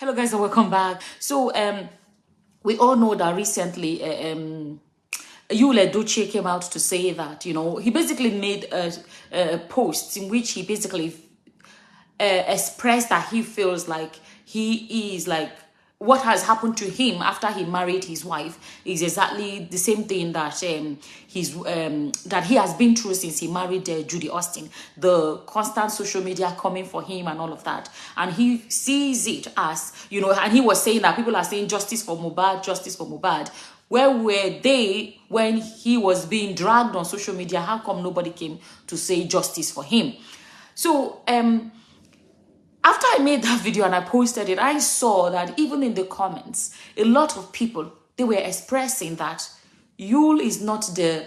Hello guys and welcome back. So we all know that recently Edochie came out to say that, he basically made a post in which he basically expressed that he feels like he is like what has happened to him after he married his wife is exactly the same thing that that he has been through since he married Judy Austin. The constant social media coming for him and all of that, and he sees it as and he was saying that people are saying justice for Mohbad, justice for Mohbad. Where were they when he was being dragged on social media? How come nobody came to say justice for him? So after I made that video and I posted it, I saw that even in the comments, a lot of people, they were expressing that Yul is not the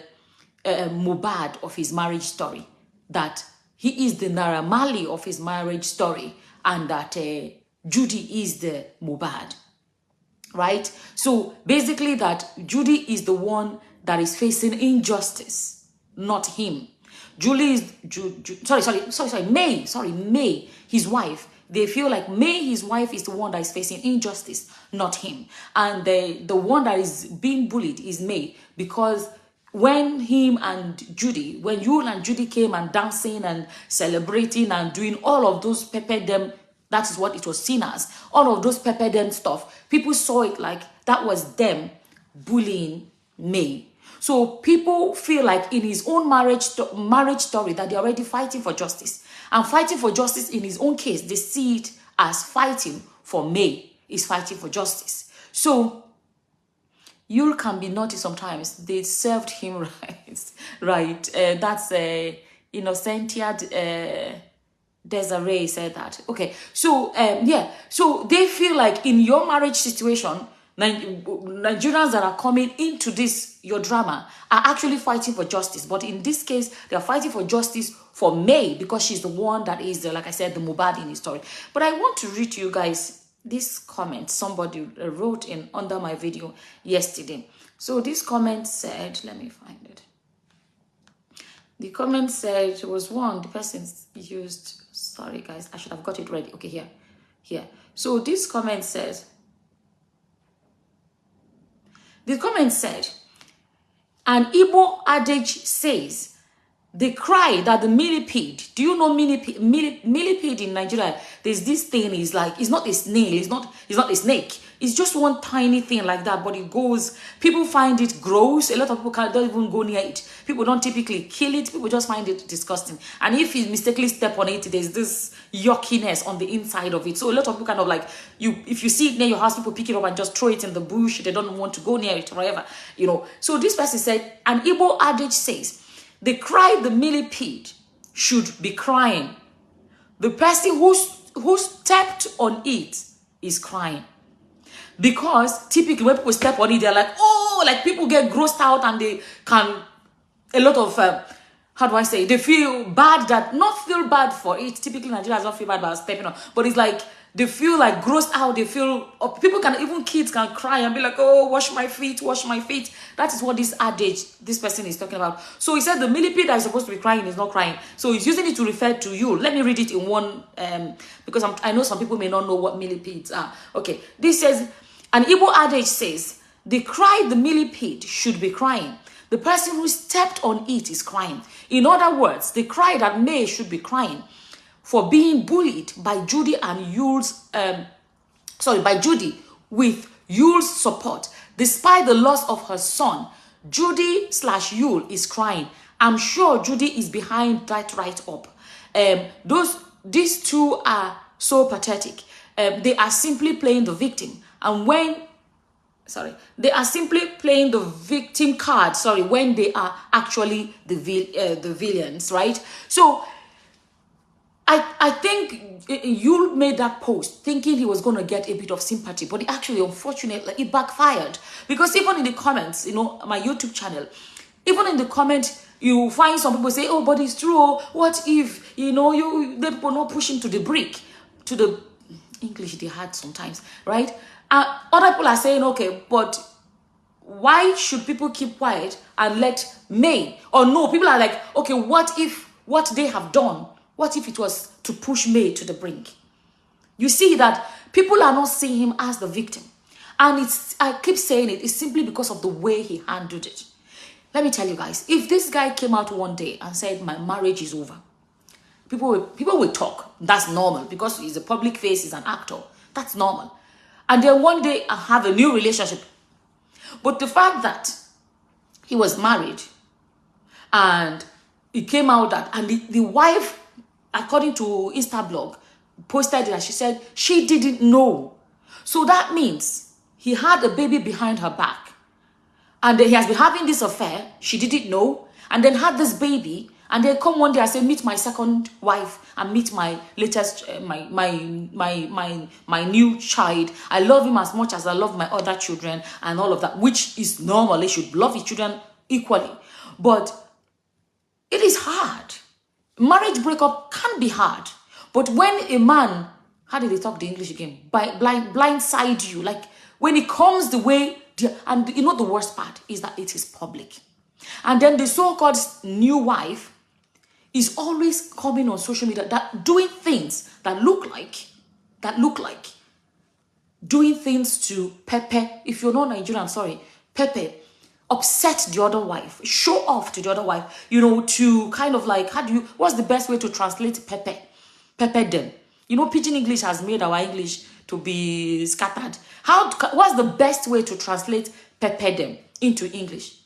Mohbad of his marriage story, that he is the Naira Marley of his marriage story, and that Judy is the Mohbad, right? So basically that Judy is the one that is facing injustice, not him. Julie is, May, his wife. They feel like May, his wife, is the one that is facing injustice, not him. And the one that is being bullied is May, because when Yul and Judy came and dancing and celebrating and doing all of those pepper them, that is what it was seen as, all of those pepper them stuff, people saw it like that was them bullying May. So people feel like in his own marriage story that they're already fighting for justice. And fighting for justice in his own case, they see it as fighting for May, is fighting for justice. So Yul can be naughty sometimes. They served him right. That's Innocentia Desiree said that. Okay, so yeah. So they feel like in your marriage situation, Nigerians that are coming into this, your drama, are actually fighting for justice. But in this case, they are fighting for justice for May because she's the one that is, like I said, the Mohbad in his story. But I want to read to you guys this comment somebody wrote in under my video yesterday. So this comment said, let me find it. The comment said, it was one, the person used, sorry guys, I should have got it ready. Okay, here. So this comment says, the comment said, an Igbo adage says, they cry that the millipede, do you know millipede in Nigeria? There's this thing, is like, it's not a snail, it's not a snake. It's just one tiny thing like that, but it goes, people find it gross. A lot of people don't even go near it. People don't typically kill it. People just find it disgusting. And if you mistakenly step on it, there's this yuckiness on the inside of it. So a lot of people kind of like, if you see it near your house, people pick it up and just throw it in the bush. They don't want to go near it or whatever, So this person said, an Igbo adage says, the cry the millipede should be crying. The person who stepped on it is crying. Because typically when people step on it, they're like, oh, like people get grossed out and they can, a lot of, how do I say, they feel bad not feel bad for it. Typically Nigerians don't feel bad about stepping on, but it's like, they feel like grossed out, they feel, people can, even kids can cry and be like, oh, wash my feet, wash my feet. That is what this adage, this person is talking about. So he said the millipede that is supposed to be crying is not crying. So he's using it to refer to you. Let me read it in one, because I know some people may not know what millipedes are. Okay, this says, an Igbo adage says, the cry the millipede should be crying. The person who stepped on it is crying. In other words, the cry that May should be crying for being bullied by Judy and Yul's, by Judy with Yul's support. Despite the loss of her son, Judy/Yul is crying. I'm sure Judy is behind that right up. These two are so pathetic. They are simply playing the victim. And they are simply playing the victim card, when they are actually the villains, right? So I think you made that post thinking he was going to get a bit of sympathy, but unfortunately, it backfired. Because even in the comments, my YouTube channel, even in the comment, you find some people say, oh, but it's true. Oh, what if, they people not pushing to the brick, to the English they had sometimes, right? Other people are saying, okay, but why should people keep quiet and let May? Or no, people are like, okay, what if what they have done, what if it was to push May to the brink? You see that People are not seeing him as the victim. And I keep saying it's simply because of the way he handled it. Let me tell you guys, if this guy came out one day and said, my marriage is over, people will talk. That's normal because he's a public face, he's an actor. That's normal. And then one day I have a new relationship. But the fact that he was married and it came out that, and the wife, according to Instablog, posted it and she said she didn't know. So that means he had a baby behind her back. And then he has been having this affair, she didn't know, and then had this baby, and then come one day and say, meet my second wife and meet my latest, my new child. I love him as much as I love my other children and all of that, which is normal. They should love his children equally. But it is hard. Marriage breakup can be hard. But when a man, how did they talk the English again? Blindside you, like when it comes the way, and you know the worst part is that it is public. And then the so-called new wife is always coming on social media, that doing things that look like doing things to Pepe. If you're not Nigerian, sorry, Pepe, upset the other wife, show off to the other wife, you know, to kind of like, what's the best way to translate Pepe? Pepe them. You know, Pidgin English has made our English to be scattered. What's the best way to translate Pepe them into English?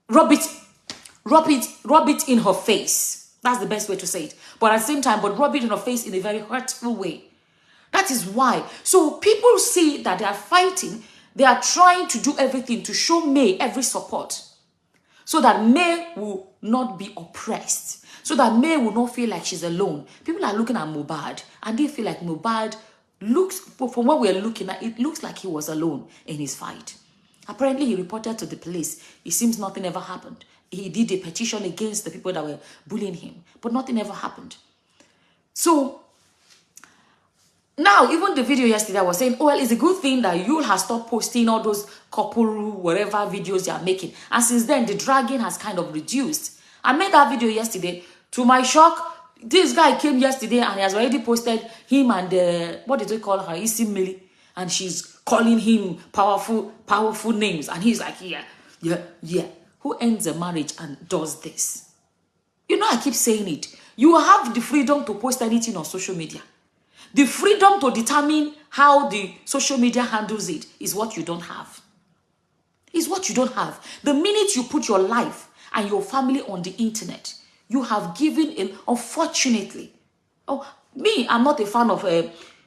Rub it in her face. That's the best way to say it. But at the same time, rub it in her face in a very hurtful way. That is why. So people see that they are fighting. They are trying to do everything to show May every support. So that May will not be oppressed. So that May will not feel like she's alone. People are looking at Mohbad and they feel like Mohbad looks, from what we're looking at, it looks like he was alone in his fight. Apparently, he reported to the police. It seems nothing ever happened. He did a petition against the people that were bullying him, but nothing ever happened. So, now, even the video yesterday, I was saying, oh, well, it's a good thing that Yul has stopped posting all those couple, whatever videos they are making. And since then, the dragging has kind of reduced. I made that video yesterday. To my shock, this guy came yesterday and he has already posted him and, what did they call her? Isi Millie. And she's calling him powerful names. And he's like, yeah. Who ends a marriage and does this? You know, I keep saying it. You have the freedom to post anything on social media. The freedom to determine how the social media handles it is what you don't have. Is what you don't have. The minute you put your life and your family on the internet, you have given in, unfortunately. Oh, me, I'm not a fan of,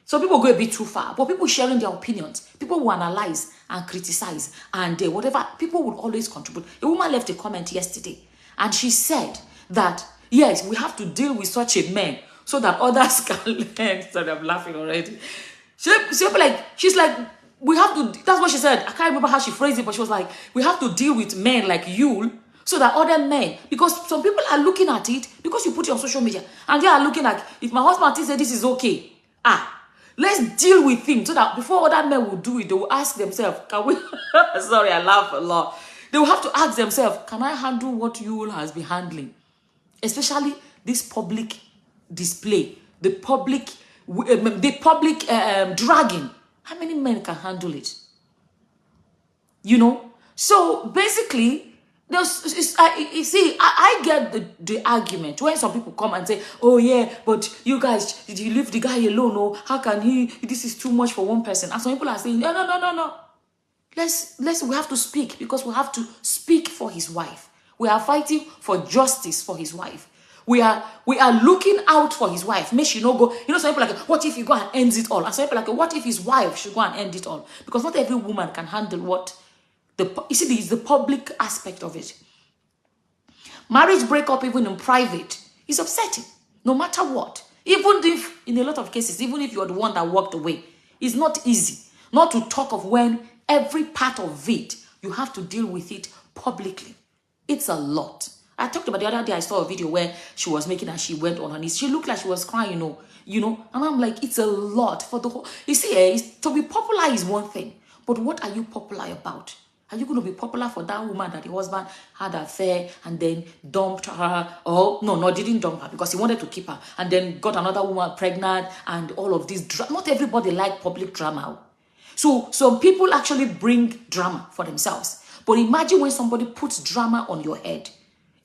some people go a bit too far, but people sharing their opinions, people who analyze and criticize and whatever, people will always contribute. A woman left a comment yesterday and she said that, yes, we have to deal with such a man so that others can learn. Sorry, I'm laughing already. She's like, we have to, that's what she said. I can't remember how she phrased it, but she was like, we have to deal with men like you so that other men, because some people are looking at it, because you put it on social media, and they are looking like, if my husband says this is okay, let's deal with him so that before other men will do it, they will ask themselves, can we, sorry, I laugh a lot. They will have to ask themselves, can I handle what you has been handling? Especially this public display, the public dragging. How many men can handle it? You know? So basically, you see, I get the argument when some people come and say, oh yeah, but you guys, did you leave the guy alone? Oh, how can he? This is too much for one person. And some people are saying, no. We have to speak, because we have to speak for his wife. We are fighting for justice for his wife. We are looking out for his wife. May she not go. You know, some people are like, what if he go and ends it all? And some people are like, what if his wife should go and end it all? Because not every woman can handle what you see, it's the public aspect of it. Marriage breakup, even in private, is upsetting, no matter what. Even if, in a lot of cases, even if you're the one that walked away, it's not easy. Not to talk of when every part of it, you have to deal with it publicly. It's a lot. I talked about the other day, I saw a video where she was making and she went on her knees. She looked like she was crying, you know. And I'm like, it's a lot for the whole. You see, to be popular is one thing, but what are you popular about? Are you going to be popular for that woman that the husband had an affair and then dumped her? Or no, didn't dump her because he wanted to keep her and then got another woman pregnant and all of this. Not everybody like public drama. So some people actually bring drama for themselves. But imagine when somebody puts drama on your head.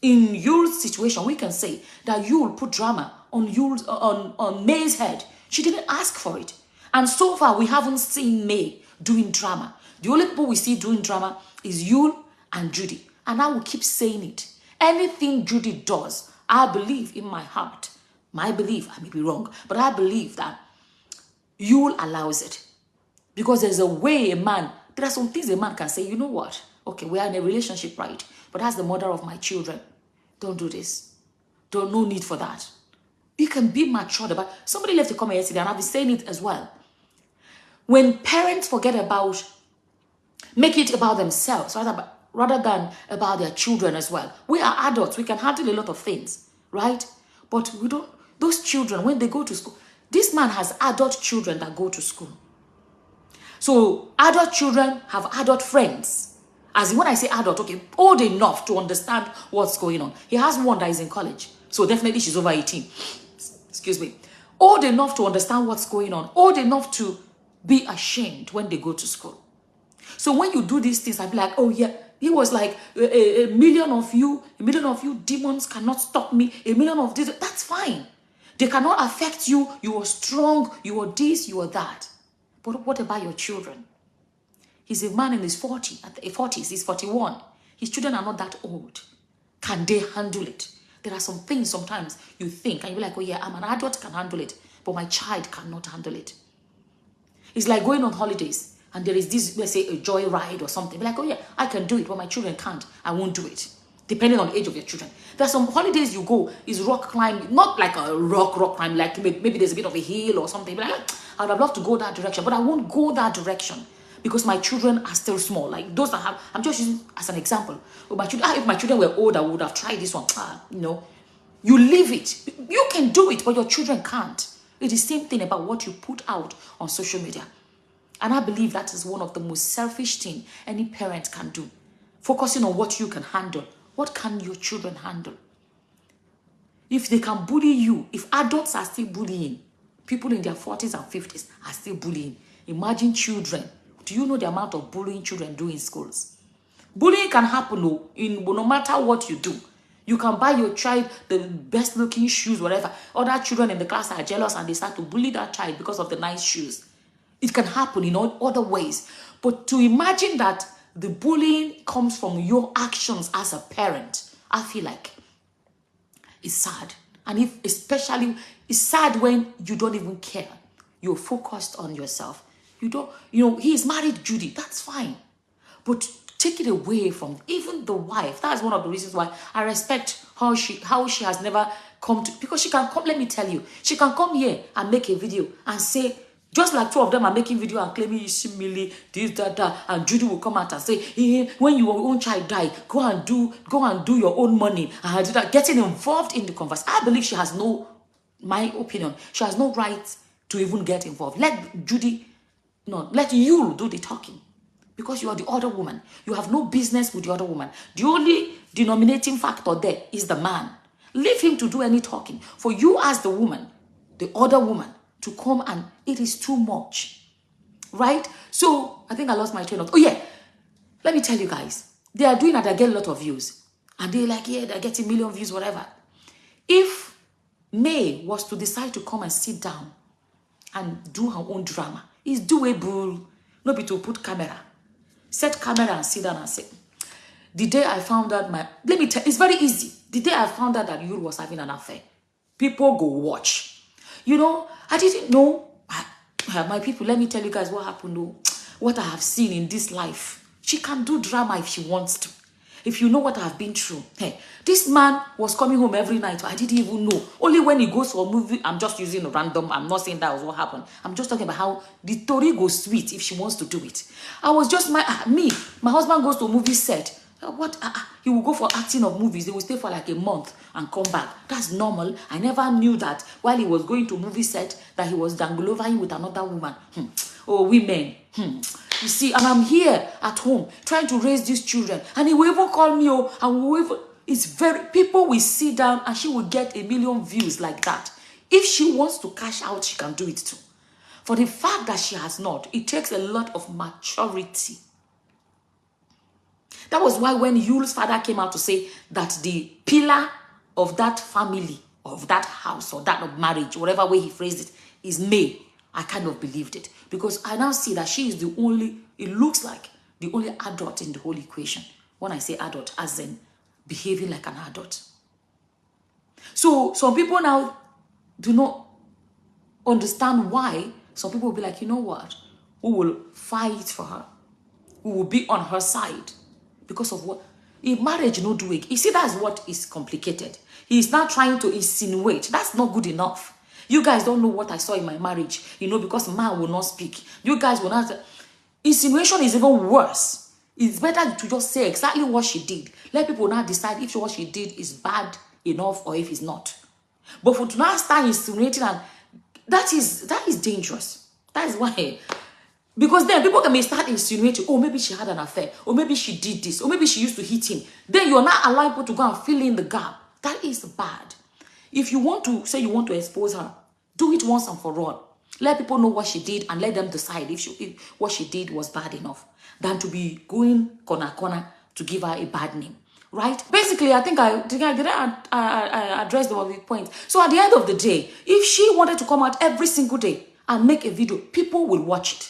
In Yule's situation, we can say that Yule put drama on May's head. She didn't ask for it. And so far, we haven't seen May doing drama. The only people we see doing drama is Yule and Judy. And I will keep saying it. Anything Judy does, I believe in my heart. My belief, I may be wrong, but I believe that Yule allows it. Because there's a way there are some things a man can say, you know what? Okay, we are in a relationship, right? But that's the mother of my children. Don't do this. No need for that. You can be mature about. Somebody left a comment yesterday, and I'll be saying it as well. When parents make it about themselves rather than about their children as well. We are adults. We can handle a lot of things, right? But we don't. Those children, when they go to school, this man has adult children that go to school. So adult children have adult friends. As in when I say adult, okay, old enough to understand what's going on. He has one that is in college. So definitely she's over 18. Excuse me. Old enough to understand what's going on. Old enough to be ashamed when they go to school. So when you do these things, I'll be like, oh yeah, he was like, a million of you demons cannot stop me. A million of this, that's fine. They cannot affect you. You are strong. You are this, you are that. But what about your children? He's a man in his 40s, he's 41. His children are not that old. Can they handle it? There are some things sometimes you think, and you're like, oh yeah, I'm an adult, can handle it, but my child cannot handle it. It's like going on holidays, and there is this, let's say, a joy ride or something. Be like, oh yeah, I can do it, but my children can't. I won't do it. Depending on the age of your children. There are some holidays you go, is rock climbing, not like a rock climb, like maybe there's a bit of a hill or something. Be like, I would have loved to go that direction, but I won't go that direction. Because my children are still small. Like those that have, I'm just using as an example. But my children, if my children were older, I would have tried this one. You leave it. You can do it, but your children can't. It's the same thing about what you put out on social media. And I believe that is one of the most selfish things any parent can do. Focusing on what you can handle. What can your children handle? If they can bully you, if adults are still bullying, people in their 40s and 50s are still bullying. Imagine children. Do you know the amount of bullying children do in schools? Bullying can happen no matter what you do. You can buy your child the best looking shoes, whatever. Other children in the class are jealous and they start to bully that child because of the nice shoes. It can happen in all other ways. But to imagine that the bullying comes from your actions as a parent, I feel like it's sad. And especially, it's sad when you don't even care. You're focused on yourself. He's married Judy. That's fine. But take it away from even the wife. That's one of the reasons why I respect how she has never come to, because she can come, let me tell you, she can come here and make a video and say, just like two of them are making video and claiming you see Millie, this, that, and Judy will come out and say, hey, when your own child die, go and do your own money and do that, getting involved in the conversation. I believe she has my opinion, she has no right to even get involved. Let you do the talking. Because you are the other woman. You have no business with the other woman. The only denominating factor there is the man. Leave him to do any talking. For you as the woman, the other woman, to come and it is too much. Right? So, I think I lost my train of thought. Oh yeah, let me tell you guys. They are doing that, they get a lot of views. And they're like, yeah, they're getting million views, whatever. If May was to decide to come and sit down and do her own drama, it's doable. No be to put camera. Set camera and sit down and say, the day I found out let me tell, it's very easy. The day I found out that Yul was having an affair, people go watch. I didn't know. My people, let me tell you guys what happened. What I have seen in this life. She can do drama if she wants to. If you know what I've been through. Hey, this man was coming home every night. I didn't even know. Only when he goes for a movie, I'm just using a random. I'm not saying that was what happened. I'm just talking about how the story goes sweet if she wants to do it. I was just my husband goes to a movie set. What? He will go for acting of movies. They will stay for like a month and come back. That's normal. I never knew that while he was going to movie set that he was dangling with another woman. Oh, women. You see, and I'm here at home trying to raise these children. And he will even call me, and we will even, it's very, people will sit down and she will get 1 million views like that. If she wants to cash out, she can do it too. For the fact that she has not, it takes a lot of maturity. That was why when Yule's father came out to say that the pillar of that family, of that house, or that of marriage, whatever way he phrased it, is May, I kind of believed it. Because I now see that she is the only, it looks like the only adult in the whole equation. When I say adult, as in behaving like an adult. So some people now do not understand why. Some people will be like, you know what? We will fight for her. We will be on her side. Because of what? If marriage no do it. You see, that's what is complicated. He's not trying to insinuate. That's not good enough. You guys don't know what I saw in my marriage. You know, because man will not speak. You guys will not. Insinuation is even worse. It's better to just say exactly what she did. Let people now decide if what she did is bad enough or if it's not. But for to now start insinuating, and that is dangerous. That is why. Because then people can start insinuating, oh, maybe she had an affair, or maybe she did this, or maybe she used to hit him. Then you're not allowing people to go and fill in the gap. That is bad. If you want to say you want to expose her, do it once and for all. Let people know what she did and let them decide if what she did was bad enough than to be going corner to give her a bad name. Right? Basically, I think I addressed the point. So at the end of the day, if she wanted to come out every single day and make a video, people will watch it.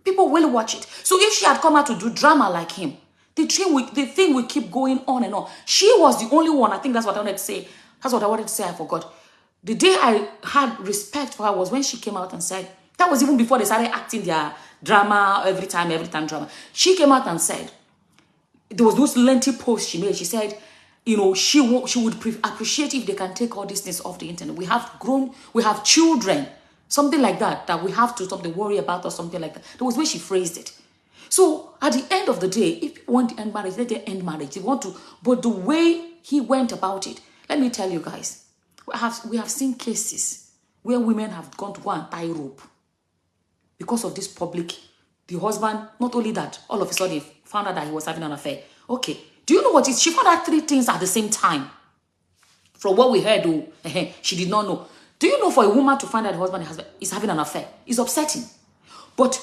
People will watch it. So if she had come out to do drama like him, the thing will keep going on and on. She was the only one. I think that's what I wanted to say. That's what I wanted to say. I forgot. The day I had respect for her was when she came out and said, that was even before they started acting their drama every time drama. She came out and said, there was those lengthy posts she made. She said, you know, she would appreciate if they can take all these things off the internet. We have children. Something like that we have to worry about or something like that. That was where she phrased it. So at the end of the day, if people want to end marriage, let them end marriage. They want to, but the way he went about it, let me tell you guys, we have seen cases where women have gone to go and tie rope because of this public. The husband, not only that, all of a sudden found out that he was having an affair. Okay, do you know what it is? She found out 3 things at the same time. From what we heard, she did not know. Do you know for a woman to find out the husband is having an affair? It's upsetting. But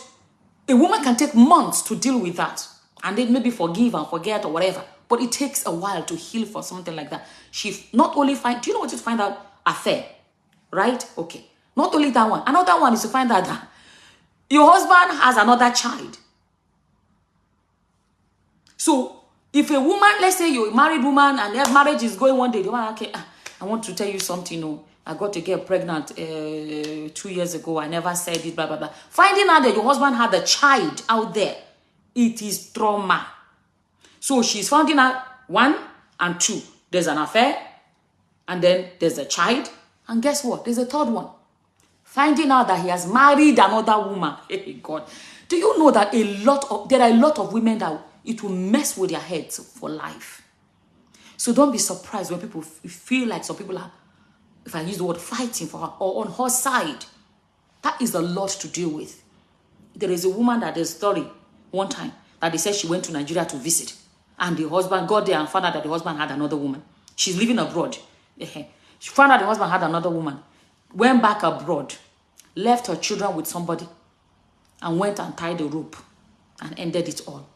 a woman can take months to deal with that. And then maybe forgive and forget or whatever. But it takes a while to heal for something like that. She not only do you know what to find out? Affair. Right? Okay. Not only that one. Another one is to find out that your husband has another child. So if a woman, let's say you're a married woman and their marriage is going one day, the woman, okay, I want to tell you something, no. I got to get pregnant 2 years ago. I never said it, blah, blah, blah. Finding out that your husband had a child out there, it is trauma. So she's finding out 1 and 2. There's an affair, and then there's a child, and guess what? There's a third one. Finding out that he has married another woman. Hey, God. Do you know that there are a lot of women that it will mess with their heads for life? So don't be surprised when people feel like some people are, if I use the word, fighting for her or on her side. That is a lot to deal with. There is a woman that there's a story one time that they said she went to Nigeria to visit. And the husband got there and found out that the husband had another woman. She's living abroad. She found out the husband had another woman. Went back abroad. Left her children with somebody. And went and tied the rope. And ended it all.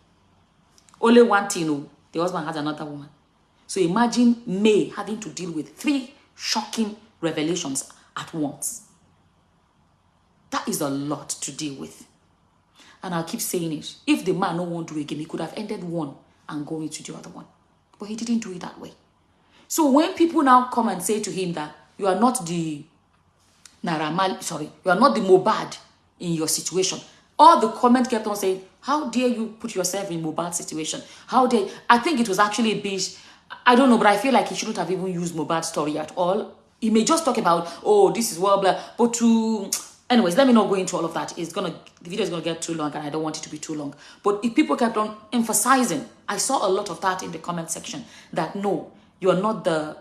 Only one thing, the husband had another woman. So imagine May having to deal with 3 shocking revelations at once. That is a lot to deal with. And I'll keep saying it. If the man no want to do it again, he could have ended one and go into the other one. But he didn't do it that way. So when people now come and say to him that you are not the Naira, you are not the Mohbad in your situation, all the comments kept on saying, how dare you put yourself in Mohbad's situation? How dare, I think it was actually a bitch. I don't know, but I feel like he shouldn't have even used Mohbad's story at all. He may just talk about, oh, this is well, blah, but to Anyways, let me not go into all of that. The video is gonna get too long, and I don't want it to be too long. But if people kept on emphasizing, I saw a lot of that in the comment section, that no, you are not the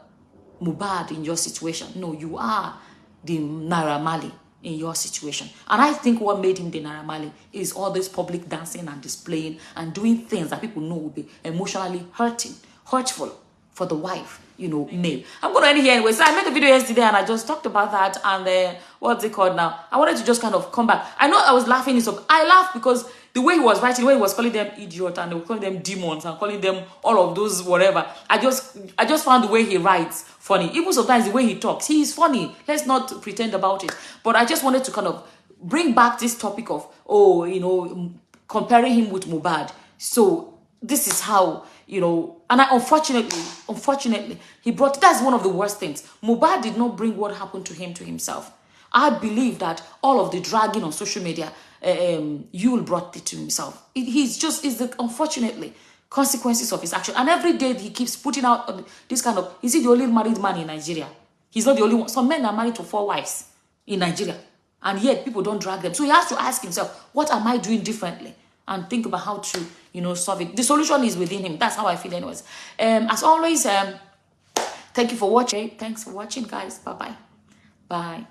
Mohbad in your situation. No, you are the Naira Marley in your situation. And I think what made him the Naira Marley is all this public dancing and displaying and doing things that people know will be emotionally hurtful for the wife, you know, May. I'm going to end here anyway. So I made a video yesterday and I just talked about that. And what's it called now? I wanted to just kind of come back. I know I was laughing. So I laughed because the way he was writing, the way he was calling them idiot and they were calling them demons and calling them all of those whatever. I just found the way he writes funny. Even sometimes the way he talks, he is funny. Let's not pretend about it. But I just wanted to kind of bring back this topic of, oh, you know, comparing him with Mohbad. So this is how, you know, and unfortunately, he brought, that's one of the worst things. Mohbad did not bring what happened to him to himself. I believe that all of the dragging on social media, Yul brought it to himself. It's the, unfortunately, consequences of his action. And every day he keeps putting out this kind of, is he the only married man in Nigeria? He's not the only one. Some men are married to 4 wives in Nigeria. And yet people don't drag them. So he has to ask himself, what am I doing differently? And think about how to, you know, solve it. The solution is within him. That's how I feel anyways. As always, thank you for watching. Thanks for watching, guys. Bye-bye. Bye.